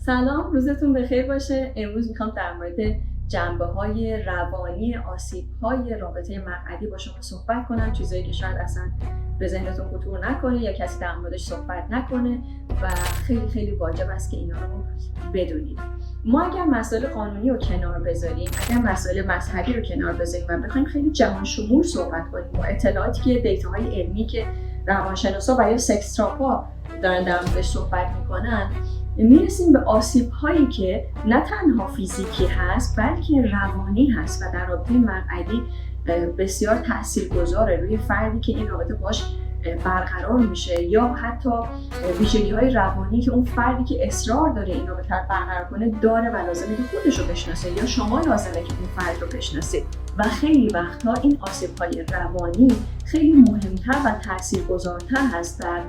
سلام، روزتون بخیر باشه. امروز میخوام در مورد جنبه‌های روانی آسیب‌های رابطه مقعدی با شما صحبت کنم، چیزایی که شاید اصلا به ذهنتون خطور نکنه یا کسی در موردش صحبت نکنه و خیلی خیلی واجب است که اینا رو بدونید. ما اگر مسائل قانونی رو کنار بذاریم، اگر مسائل مذهبی رو کنار بذاریم و بخوایم خیلی جهان شمول صحبت کنیم با اطلاعاتی که دیتاهای علمی که روانشناسا و یا سکس تراپا دارن در موردش صحبت میکنن، میرسیم به آسیب‌هایی که نه تنها فیزیکی هست بلکه روانی هست و در رابطه مقعدی بسیار تاثیرگذاره روی فردی که این رابطه باش برقرار میشه یا حتی ویژگی‌های روانی که اون فردی که اصرار داره این رابطه رو برقرار کنه داره و لازمه که خودش رو بشناسه یا شما لازمه که اون فرد رو بشناسید. و خیلی وقتها این آسیب‌های روانی خیلی مهمتر و تاثیرگذارتر هست در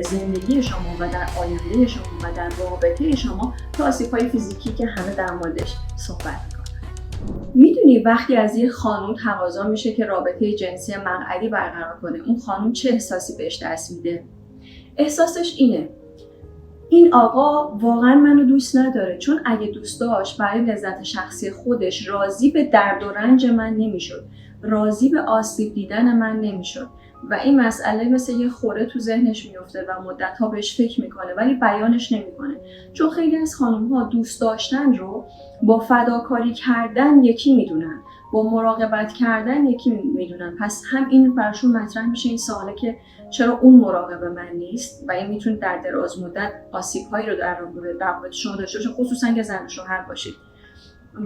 زندگی شما و در آینده شما و در رابطه شما تا آسیب‌های فیزیکی که همه در موردش صحبت می‌کنن. میدونی وقتی از یه خانم تقاضا میشه که رابطه جنسی مقعدی برقرار کنه، اون خانم چه احساسی بهش دست میده؟ احساسش اینه: این آقا واقعا منو دوست نداره، چون اگه دوست داشت برای لذت شخصی خودش راضی به درد و رنج من نمیشد، راضی به آسیب دیدن من نمیشد و این مسئله مثل یه خوره تو ذهنش میفته و مدت‌ها بهش فکر میکنه ولی بیانش نمیکنه، چون خیلی از خانم‌ها دوست داشتن رو با فداکاری کردن یکی میدونن، با مراقبت کردن یکی میدونن. پس هم این براشون مطرح میشه این سواله که چرا اون مراقب من نیست و این میتونه در دراز مدت آسیب‌هایی رو در رابطه شما داشته باشه، خصوصا که زن و شوهر باشید.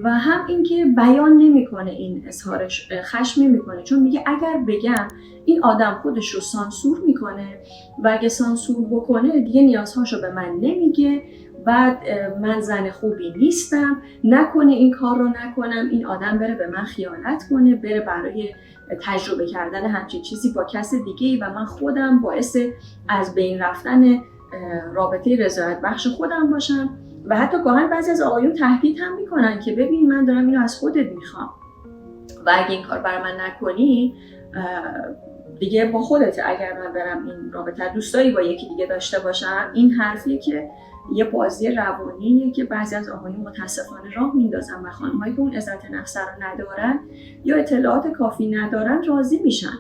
و هم اینکه بیان نمیکنه، این اظهار خشم نمیکنه، چون میگه اگر بگم این آدم خودش رو سانسور میکنه و اگه سانسور بکنه دیگه نیازهاشو به من نمیگه، بعد من زن خوبی نیستم، نکنه این کار رو نکنم این آدم بره به من خیانت کنه، بره برای تجربه کردن همچین چیزی با کس دیگه‌ای و من خودم باعث از بین رفتن رابطه رضایت بخش خودم باشم. و حتی گاهن بعضی از آقایون تهدید هم میکنن که ببین من دارم اینو از خودت میخوام و اگه این کار برای من نکنی دیگه با خودته، اگر من برم این رابطه دوستایی با یکی دیگه داشته باشم. این حرفیه که یه بازی روانیه که بعضی از آقایون متاسفانه راه میندازن و خانم‌هایی که اون عزت نفس رو ندارن یا اطلاعات کافی ندارن راضی میشن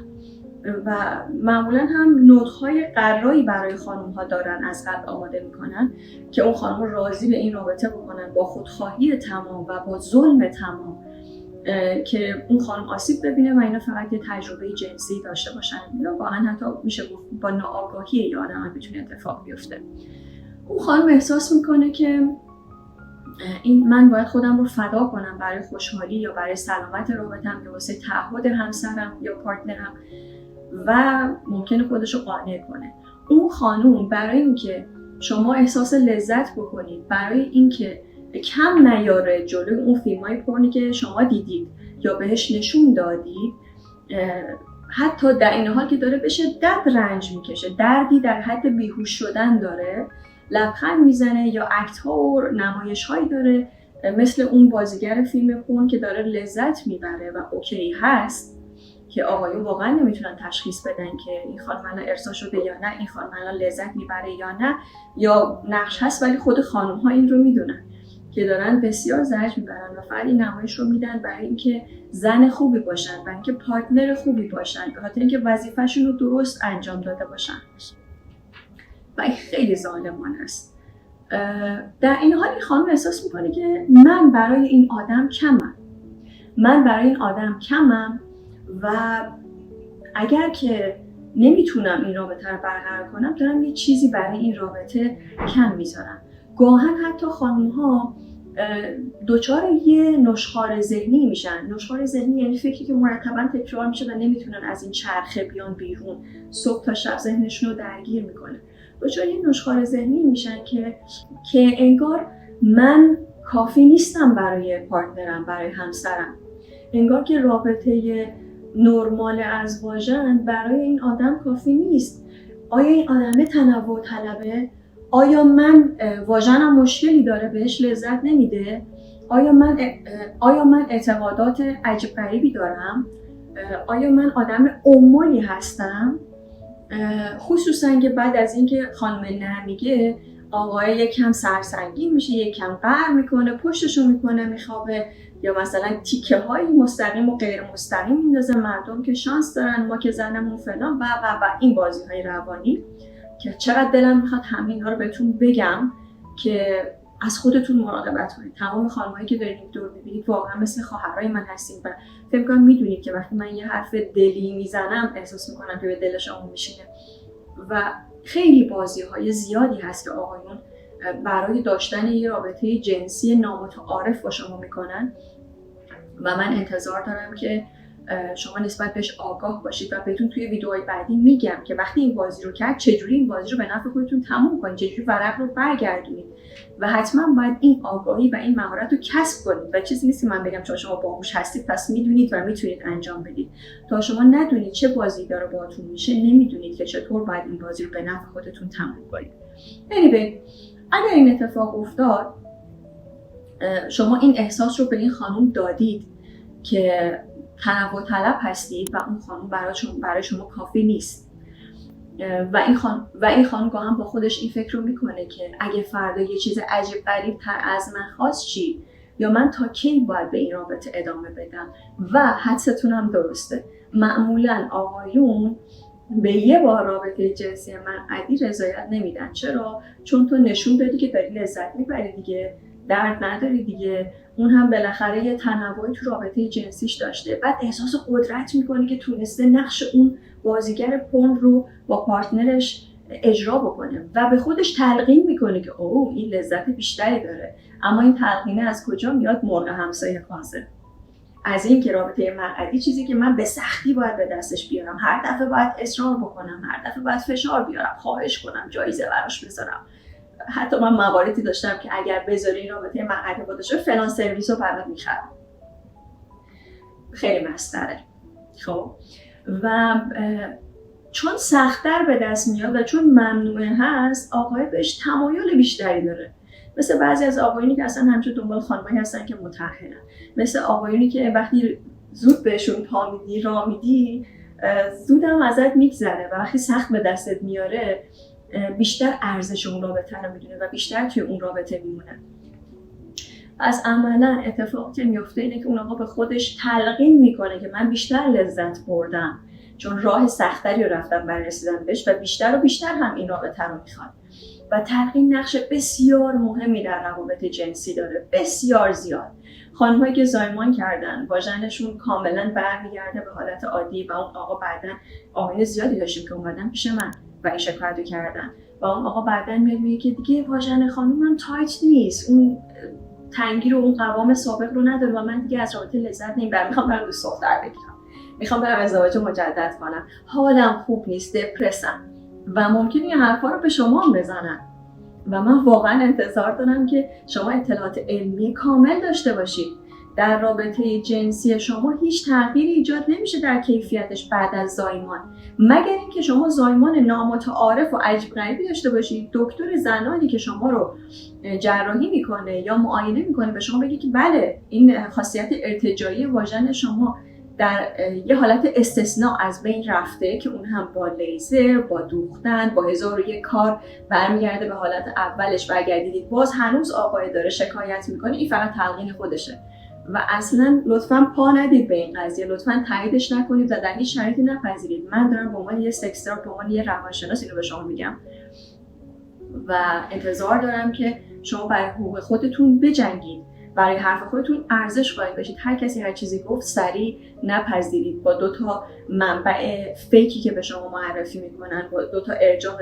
و معمولا هم نطق‌های قرایی برای خانم‌ها دارن، از قبل آماده میکنن که اون خانم راضی به این رابطه بکنن با خودخواهی تمام و با ظلم تمام که اون خانم آسیب ببینه و اینا فقط یه تجربه جنسی داشته باشن یا واقعا حتی میشه گفت با ناآگاهی یه آدم میتونه اتفاق بیفته. اون خانم احساس میکنه که این من باید خودم رو فدا کنم برای خوشحالی یا برای سلامت رابطه‌ام یا واسه تعهد همسرم یا پارتنرم و ممکنه خودش رو قانع کنه. اون خانوم برای اینکه شما احساس لذت بکنید، برای اینکه کم نیاره جلوی اون فیلم‌های پورنی که شما دیدید یا بهش نشون دادید، حتی در این حال که داره به شدت رنج میکشه، دردی در حد بیهوش شدن داره، لبخند میزنه یا اکت‌ها و نمایش‌هایی داره مثل اون بازیگر فیلم پورن که داره لذت میبره و اوکی هست، که آقایون واقعا نمیتونن تشخیص بدن که این خانم الان ارضا شده یا نه، این خانم الان لذت میبره یا نه، یا نقش هست ولی خود خانم ها این رو میدونن که دارن بسیار زجر میبرن و فقط این نمایش رو میدن برای اینکه زن خوبی باشن، برای اینکه پارتنر خوبی باشن، به خاطر اینکه وظیفه‌شون رو درست انجام داده باشن و این خیلی ظالمانه است. در این حال این خانم احساس میکنه که من برای این آدم کمم و اگر که نمیتونم این رابطه رو برقرار کنم دارم یه چیزی برای این رابطه کم میذارم. گاهن حتی خانم‌ها دچار یه نشخوار ذهنی میشن. نشخوار ذهنی یعنی فکری که مرتباً تکرار میشه و نمیتونن از این چرخه بیان بیرون، صبح تا شب ذهنشون رو درگیر میکنه. دچار یه نشخوار ذهنی میشن که انگار من کافی نیستم برای پارتنرم، برای همسرم، انگار که رابطه نرمال ازواجن برای این آدم کافی نیست. آیا این آدم تنوع طلبه؟ آیا من واژنم مشکلی داره بهش لذت نمیده؟ آیا من اعتقادات عجیب غریبی دارم؟ آیا من آدم امولی هستم؟ خصوصا که بعد از اینکه خانم نه میگه آقای یکم سرسنگین میشه، یکم قهر میکنه، پشتشو میکنه میخوابه، یا مثلا تیکه های مستقیم و غیر مستقیم میندازه، مردم که شانس دارن، ما که زنمون فلان و این بازی های روانی که چقدر دلم میخواد همین ها رو بهتون بگم که از خودتون مراقبت کنید. تمام خانمایی که دارید دور میبینید واقعا مثل خواهرای من هستین و فکر کنم میدونید که وقتی من یه حرف دلی میزنم احساس میکنم که به دل شما میشینه و خیلی بازی‌های زیادی هست که آقایون برای داشتن یه رابطه جنسی نامتعارف با شما میکنن و من انتظار دارم که شما نسبت بهش آگاه باشید و بهتون توی ویدیوهای بعدی میگم که وقتی این بازی رو کرد چجوری این بازی رو به نفع خودتون تموم کنید، چجوری ورق رو برگردونید و حتما باید این آگاهی و این مهارت رو کسب کنید و چیزی نیست که من بگم چون شما باهوش هستید پس میدونید و میتونید انجام بدید. تا شما ندونید چه بازی داره باهاتون میشه نمیدونید که چطور باید این بازی رو به نفع خودتون تموم کنید. anyway اگر این اتفاق افتاد شما این احساس رو به این خانم دادید که تنوع طلب هستید و اون خانم برای شما کافی نیست و این خانم گاهم با خودش این فکر رو میکنه که اگه فردا یه چیز عجیب غریب تر از من خواست چی؟ یا من تا کی باید به این رابطه ادامه بدم؟ و حدستون هم درسته، معمولا آقایون به یه بار رابطه جنسی منعدی رضایت نمیدن. چرا؟ چون تو نشون دادی که داری لذت میبری دیگه، درد نداری دیگه، اون هم بالاخره یه تنوعی تو رابطه جنسیش داشته، بعد احساس قدرت میکنه که تونسته نقش اون بازیگر پورن رو با پارتنرش اجرا بکنه و به خودش تلقین میکنه که اوه این لذت بیشتری داره. اما این تلقینه از کجا میاد؟ مرغ همسایه خوازه. از این که رابطه منعدی چیزی که من به سختی باید به دستش بیارم، هر دفعه باید اصرار بکنم، هر دفعه باید فشار بیارم، خواهش کنم، جایزه براش بذارم. حتی من مواردی داشتم که اگر بذاری این رابطه منعدی بودش فلان سرویس رو برات میخرم. خیلی مسخره. خب و چون سخت‌تر به دست میاد و چون ممنوعه هست، آقای بهش تمایل بیشتری داره. مثل بعضی از آقایونی که اصلا همچون دنبال خانمایی هستن که متأهلن، مثل آقایونی که وقتی زود بهشون پا میدی راه میدی زودم ازت میگذره و وقتی سخت به دستت میاره بیشتر ارزش اون رابطه رو میدونه و بیشتر توی اون رابطه میمونه. از عملا اتفاقی که میفته اینه که اون آقا به خودش تلقین میکنه که من بیشتر لذت بردم چون راه سختری رو رفتم برای رسیدن بهش و بیشتر و بیشتر هم این رابطه رو میخواد. و تلقین نقش بسیار مهمی در روابط جنسی داره، بسیار زیاد. خانم‌هایی که زایمان کردن واژنشون کاملا برمیگرده به حالت عادی و اون آقا بعداً آقایون زیادی داشتیم که اومدن پیش من و این شکایت رو کردن و اون آقا بعداً میگه که دیگه واژن خانومم تایت نیست، اون تنگی رو اون قوام سابق رو نداره و من دیگه از رابطه لذت نمیبرم، میخوام برم دوست دختر بگیرم، میخوام برم ازدواج مجدد کنم، حالم خوب نیست، دپرسم و ممکنه این حرفا رو به شما هم بزنن و من واقعا انتظار دارم که شما اطلاعات علمی کامل داشته باشید. در رابطه جنسی شما هیچ تغییری ایجاد نمیشه در کیفیتش بعد از زایمان، مگر اینکه شما زایمان نامتعارف و عجیب غریبی داشته باشید. دکتر زنانی که شما رو جراحی میکنه یا معاینه میکنه به شما بگه که بله این خاصیت ارتجاعی واژن شما در یه حالت استثناء از بین رفته که اون هم با لیزر، با دوختن، با 1001 کار برمیگرده به حالت اولش برگردیدید، باز هنوز آقای داره شکایت میکنه، این فقط تلقین خودشه و اصلا لطفاً پا ندید به این قضیه، لطفاً تاییدش نکنید و در هیچ شرایطی نپذیرید. من دارم به عنوان یه سکستر، به عنوان یه روانشناس اینو به شما میگم و انتظار دارم که شما برای حقوق خودتون بجنگید، برای حرف خودتون ارزش قائل بشید. هر کسی هر چیزی گفت سریع نپذیرید. با 2 تا منبع فیکی که به شما معرفی میکنن، با 2 تا ارجاع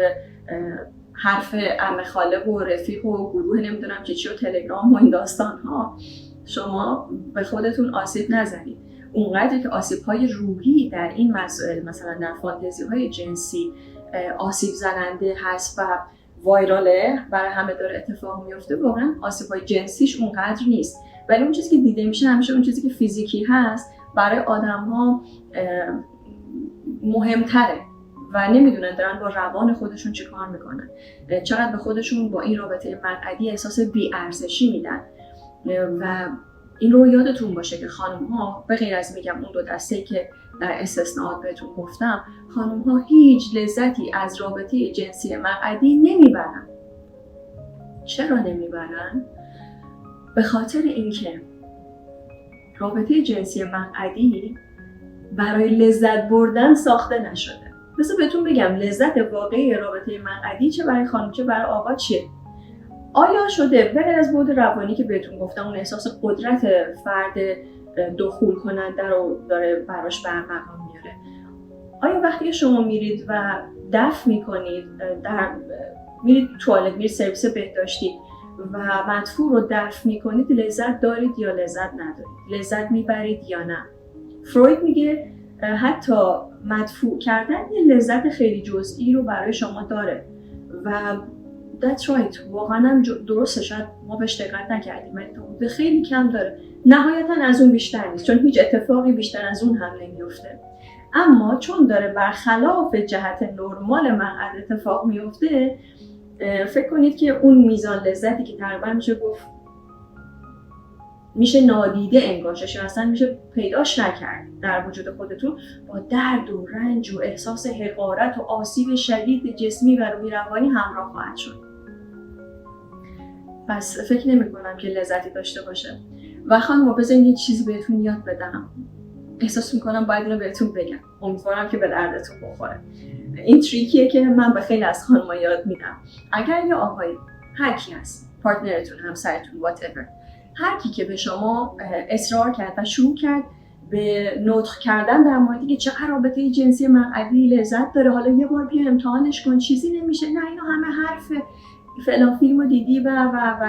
حرف عمه خاله و رفیق و گروه نمیدونم چی و تلگرام و این داستان ها، شما به خودتون آسیب نزنید. اونقدر که آسیب‌های روحی در این مسائل، مثلا در فانتزی‌های جنسی آسیب زننده هست و وایراله، برای همه داره اتفاق میفته، واقعا آسیب‌های جنسیش اونقدر نیست، ولی اون چیزی که دیده میشه همیشه اون چیزی که فیزیکی هست برای آدم‌ها مهمتره و نمیدونن دارن با روان خودشون چی کار میکنن، چقدر به خودشون با این رابطه منعدی احساس بی‌ارزشی میدن. و این رو یادتون باشه که خانم‌ها به غیر از میگم اون 2 دسته که در استثناءات بهتون گفتم، خانم‌ها هیچ لذتی از رابطه جنسی منعدی نمیبرن. چرا نمیبرن؟ به خاطر اینکه رابطه جنسی مقعدی برای لذت بردن ساخته نشده. مثلا بهتون بگم لذت واقعی رابطه مقعدی چه برای خانم چه برای آقا چیه؟ آیا شده بغیر از بعد روانی که بهتون گفتم اون احساس قدرت فرد دخول کننده رو داره براش برمقام میاره، آیا وقتی شما میرید و دفع میکنید، میرید توالت، میرید سرویس بهداشتی و مدفوع رو دفع میکنید، لذت دارید یا لذت ندارید؟ لذت میبرید یا نه؟ فروید میگه حتی مدفوع کردن یه لذت خیلی جزئی رو برای شما داره و that's right، واقعا هم درسته، شاید ما بهش دقت نکردیم ولی تا خیلی کم داره، نهایتا از اون بیشتر نیست چون هیچ اتفاقی بیشتر از اون هم نمیفته. اما چون داره برخلاف جهت نرمال مقعد اتفاق میفته، فکر کنید که اون میزان لذتی که تقریبا میشه گفت میشه نادیده انگاشش یا اصلا میشه پیداش نکرد در وجود خودتون، با درد و رنج و احساس حقارت و آسیب شدید جسمی و روحی روانی همراه خواهد شد. پس فکر نمی کنم که لذتی داشته باشه. و خانم بذارید یه چیزی بهتون یاد بدم، احساس میکنم باید اینو بهتون بگم، امیدوارم که به دردتون بخوره. این تریکیه که من به خیلی از خانم‌ها یاد میدم. اگر یه آقایی، هر کی هست، پارتنرتون، همسرتون، whatever، هر کی که به شما اصرار کرد و شروع کرد به نطق کردن در موردی که چقدر رابطه جنسی مقعدی لذت داره، حالا یه بار بیا امتحانش کن، چیزی نمیشه، نه اینو همه حرف فلان فیلمو دیدی و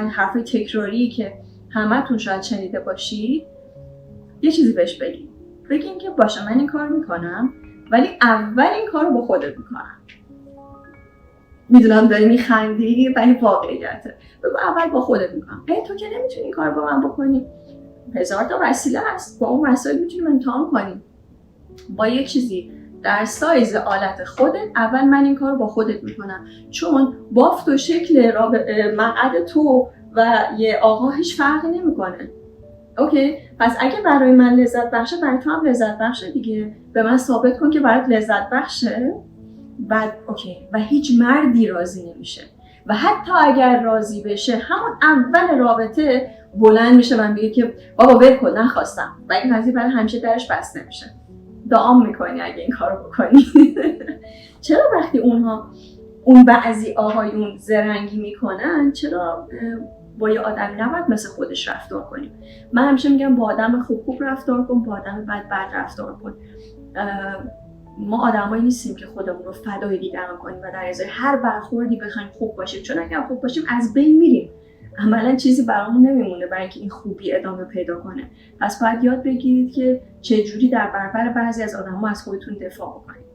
حرف تکراری که همتون شاید شنیده باشید، یه چیزی بهش بگین که باشه من این کار میکنم ولی اول این کار رو با خودت میکنم. میدونم داری میخندی ولی واقعیته. بگو اول با خودت میکنم. تو که نمیتونی این کار با من بکنی، هزار تا وسیله هست، با اون وسایل میتونیم امتحان کنیم. با یک چیزی در سایز آلت خودت اول من این کار رو با خودت میکنم، چون بافت و شکل مقعد تو و یه آقا هیچ فرقی نمیکنه. اوکی، پس اگه برای من لذت بخشه برای تو هم لذت بخشه دیگه. به من ثابت کن که برات لذت بخشه. بعد اوکی، و هیچ مردی راضی نمیشه و حتی اگر راضی بشه همون اول رابطه بلند میشه و میگه که بابا ول کن نخواستم و این قضیه برای همیشه درش بسته نمیشه. دعام میکنی اگه این کارو بکنی. چرا وقتی اون بعضی آقایون زرنگی میکنن، چرا با یه آدم نباید مثل خودش رفتار کنیم؟ من همیشه میگم با آدم خوب رفتار کن، با آدم بد رفتار کن. ما آدمایی نیستیم که خودمون رو فدای دیگران کنیم و در ازای هر برخوردی بخوایم خوب باشیم، چون اگر خوب باشیم از بین میریم، عملا چیزی برامون نمیمونه برای اینکه این خوبی ادامه پیدا کنه. پس باید یاد بگیرید که چجوری در برابر بعضی از آدم‌ها از خودتون دفاع کنید.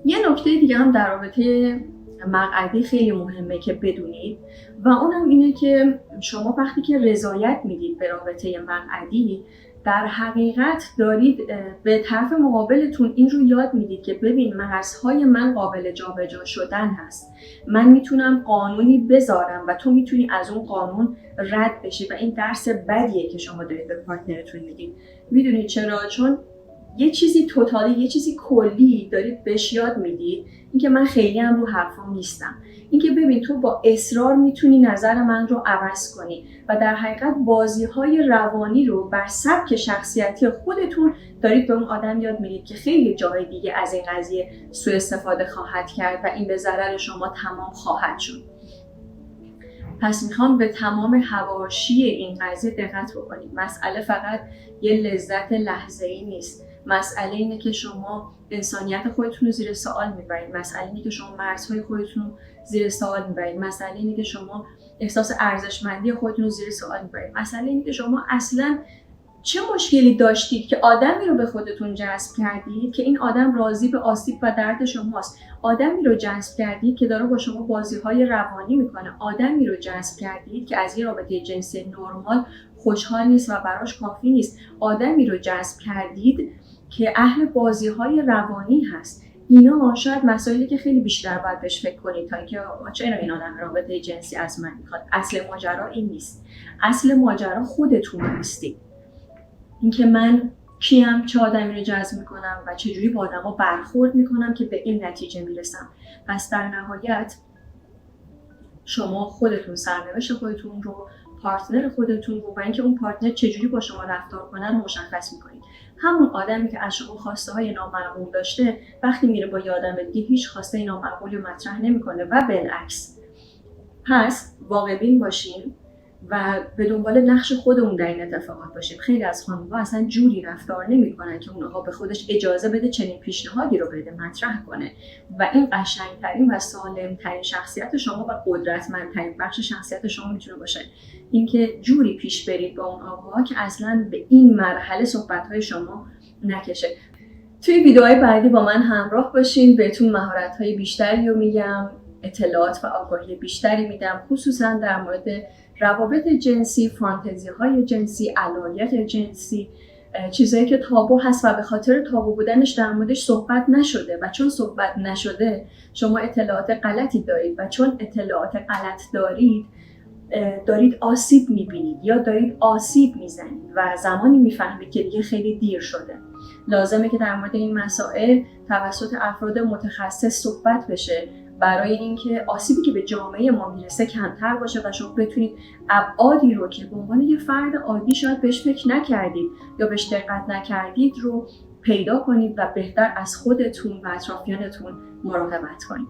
یه نکته دیگه هم در رابطه مقعدی خیلی مهمه که بدونید و اونم اینه که شما وقتی که رضایت میدید به رابطه مقعدی، در حقیقت دارید به طرف مقابلتون این رو یاد میدید که ببین مرزهای من قابل جابجا شدن هست، من میتونم قانونی بذارم و تو میتونی از اون قانون رد بشی و این درس بدیه که شما دارید به پارتنرتون میدید. میدونید چرا؟ چون یه چیزی توتالی، یه چیزی کلی دارید بهش یاد میدید، اینکه من خیلی هم رو حرفام نیستم، اینکه ببین تو با اصرار میتونی نظر من رو عوض کنی و در حقیقت بازی‌های روانی رو بر سبک شخصیتی خودتون دارید به اون آدم یاد میدید که خیلی جای دیگه از این قضیه سوء استفاده خواهد کرد و این به ضرر شما تمام خواهد شد. پس میخوام به تمام حواشی این قضیه دقت بکنید. مسئله فقط یه لذت لحظه‌ای نیست. مسئله اینه که شما انسانیت خودتون رو زیر سوال میبرید. مسئله اینه که شما مرزهای خودتون رو زیر سوال میبرید. مسئله اینه که شما احساس ارزشمندی خودتون رو زیر سوال میبرید. مسئله اینه که شما اصلاً چه مشکلی داشتید که آدمی رو به خودتون جذب کردید که این آدم راضی به آسیب و درد شماست. آدمی رو جذب کردید که داره با شما بازی‌های روانی میکنه. آدمی رو جذب کردید که از یه رابطه جنسی نرمال خوشحال نیست و براش کافی نیست. آدمی رو جذب کردید که اهل بازی‌های روانی هست. اینا شاید مسائلی که خیلی بیشتر باید بهش فکر کنید تا اینکه چرا این آدم رابطه جنسی از من میخواد. اصل ماجرا این نیست. اصل ماجرا خودتون هستید. اینکه من کیم، چه آدمی رو جذب میکنم و چجوری با آدم‌ها برخورد میکنم که به این نتیجه میرسم. پس در نهایت شما خودتون سرنوشت خودتون رو، پارتنر خودتون رو و اینکه اون پارتنر چجوری با شما رفتار کنن مشخص میکنید. همون آدمی که از شما خواسته های نامعقول داشته وقتی میره با یه آدم دیگه هیچ خواسته نامعقولی مطرح نمیکنه و بالعکس. پس واقع بین باشیم و به دنبال نقش خودمون در این اتفاقات باشیم. خیلی از خانم‌ها اصلا جوری رفتار نمی‌کنن که اونها به خودش اجازه بده چنین پیشنهادی رو بده، مطرح کنه و این قشنگترین و سالمترین شخصیت شما و قدرتمندترین بخش شخصیت شما میتونه باشه. اینکه جوری پیش برید با اون آقاها که اصلا به این مرحله صحبت‌های شما نکشه. توی ویدیوهای بعدی با من همراه باشین، بهتون مهارت‌های بیشتری رو میگم، اطلاعات و آگاهی بیشتری میدم، خصوصا در مورد روابط جنسی، فانتزی‌های جنسی، علایق جنسی، چیزایی که تابو هست و به خاطر تابو بودنش در موردش صحبت نشده و چون صحبت نشده شما اطلاعات غلطی دارید و چون اطلاعات غلط دارید آسیب میبینید یا دارید آسیب میزنید و زمانی میفهمید که دیگه خیلی دیر شده. لازمه که در مورد این مسائل توسط افراد متخصص صحبت بشه برای اینکه آسیبی که به جامعه ما میرسه کمتر باشه و شما بتونید ابعادی رو که به عنوان یه فرد عادی شاید بهش فکر نکردید یا بهش دقت نکردید رو پیدا کنید و بهتر از خودتون و اطرافیانتون مراقبت کنید.